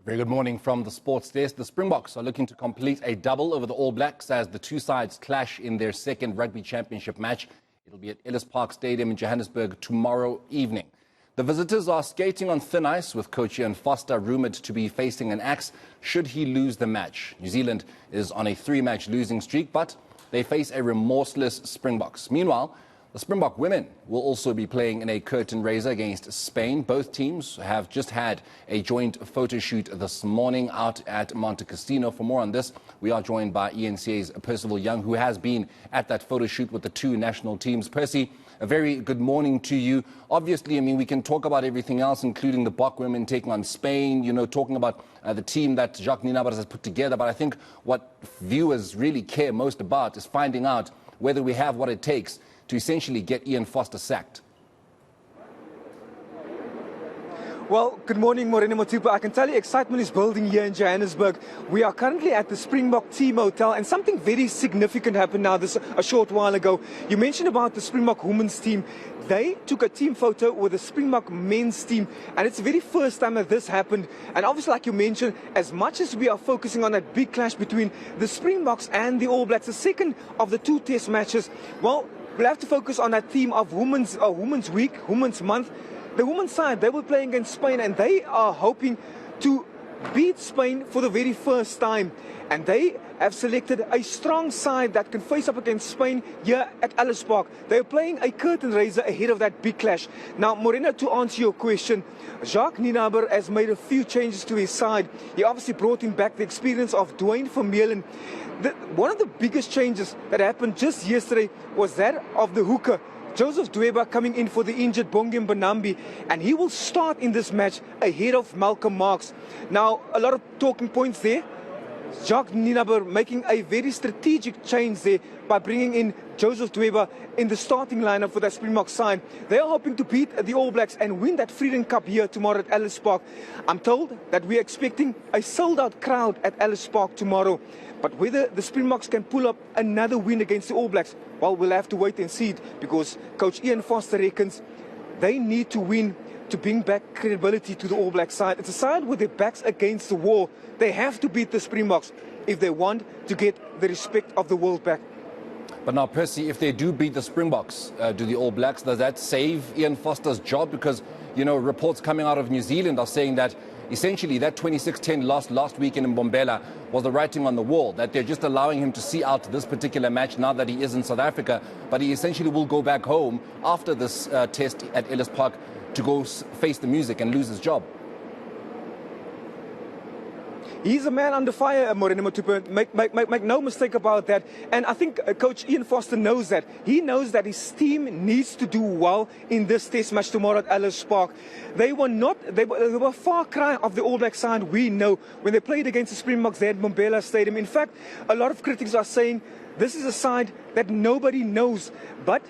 Very good morning from the sports desk. The Springboks are looking to complete a double over the All Blacks as the two sides clash in their second Rugby Championship match. It'll be at Ellis Park Stadium in Johannesburg tomorrow evening. The visitors are skating on thin ice, with coach Ian Foster rumoured to be facing an axe should he lose the match. New Zealand is on a three-match losing streak, but they face a remorseless Springboks. Meanwhile, the Springbok women will also be playing in a curtain raiser against Spain. Both teams have just had a joint photo shoot this morning out at Monte Cassino. For more on this, we are joined by eNCA's Percivale Young, who has been at that photo shoot with the two national teams. Percy, a very good morning to you. Obviously, I mean, we can talk about everything else, including the Boks women taking on Spain, talking about the team that Jacques Nienaber has put together. But I think what viewers really care most about is finding out whether we have what it takes to essentially get Ian Foster sacked. Well, good morning, Morena Matupa. I can tell you excitement is building here in Johannesburg. We are currently at the Springbok Team Hotel, and something very significant happened now a short while ago. You mentioned about the Springbok women's team. They took a team photo with the Springbok men's team, and it's the very first time that this happened. And obviously, like you mentioned, as much as we are focusing on that big clash between the Springboks and the All Blacks, the second of the two test matches, well, we'll have to focus on that theme of Women's Week, Women's Month. The women's side, they were playing against Spain, and they are hoping to beat Spain for the very first time. And they have selected a strong side that can face up against Spain here at Ellis Park. They're playing a curtain raiser ahead of that big clash. Now, Morena, to answer your question, Jacques Nienaber has made a few changes to his side. He obviously brought in back the experience of Dwayne Vermeulen. One of the biggest changes that happened just yesterday was that of the hooker, Joseph Dweba, coming in for the injured Bongem Banambi, and he will start in this match ahead of Malcolm Marx. Now, a lot of talking points there. Jacques Nienaber making a very strategic change there by bringing in Joseph Dweba in the starting lineup for the Springbok side. They are hoping to beat the All Blacks and win that Freedom Cup here tomorrow at Ellis Park. I'm told that we're expecting a sold-out crowd at Ellis Park tomorrow. But whether the Springboks can pull up another win against the All Blacks, well, we'll have to wait and see it, because Coach Ian Foster reckons they need to win to bring back credibility to the All Black side. It's a side with their backs against the wall. They have to beat the Springboks if they want to get the respect of the world back. But now, Percy, if they do beat the Springboks, do the All Blacks, does that save Ian Foster's job? Because, reports coming out of New Zealand are saying that essentially that 26-10 loss last weekend in Mbombela was the writing on the wall, that they're just allowing him to see out this particular match now that he is in South Africa, but he essentially will go back home after this test at Ellis Park to go face the music and lose his job. He's a man under fire, Morena Matupa. Make no mistake about that. And I think Coach Ian Foster knows that. He knows that his team needs to do well in this test match tomorrow at Ellis Park. They were a far cry of the All Black side, we know, when they played against the Springboks there at Mbombela Stadium. In fact, a lot of critics are saying this is a side that nobody knows. But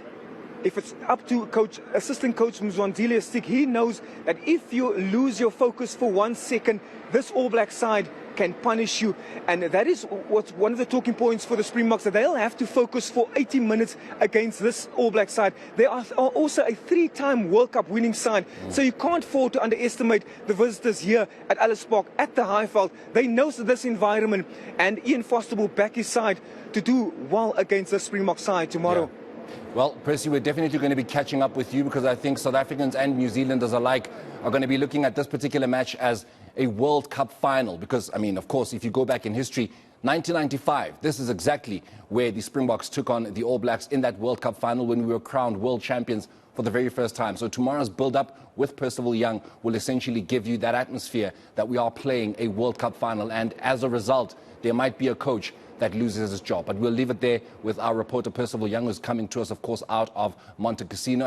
if it's up to assistant coach Mzwandile Stick, he knows that if you lose your focus for 1 second, this All Black side can punish you. And that is what's one of the talking points for the Springboks, that they'll have to focus for 80 minutes against this All Black side. They are also a 3-time World Cup winning side, so you can't afford to underestimate the visitors here at Ellis Park at the Highveld. They know this environment, and Ian Foster will back his side to do well against the Springbok side tomorrow. Yeah. Well, Percy, we're definitely going to be catching up with you, because I think South Africans and New Zealanders alike are going to be looking at this particular match as a World Cup final. Because, I mean, of course, if you go back in history, 1995, this is exactly where the Springboks took on the All Blacks in that World Cup final when we were crowned world champions for the very first time. So tomorrow's build-up with Percivale Young will essentially give you that atmosphere that we are playing a World Cup final. And as a result, there might be a coach that loses his job. But we'll leave it there with our reporter Percivale Young, who's coming to us, of course, out of Monte Cassino.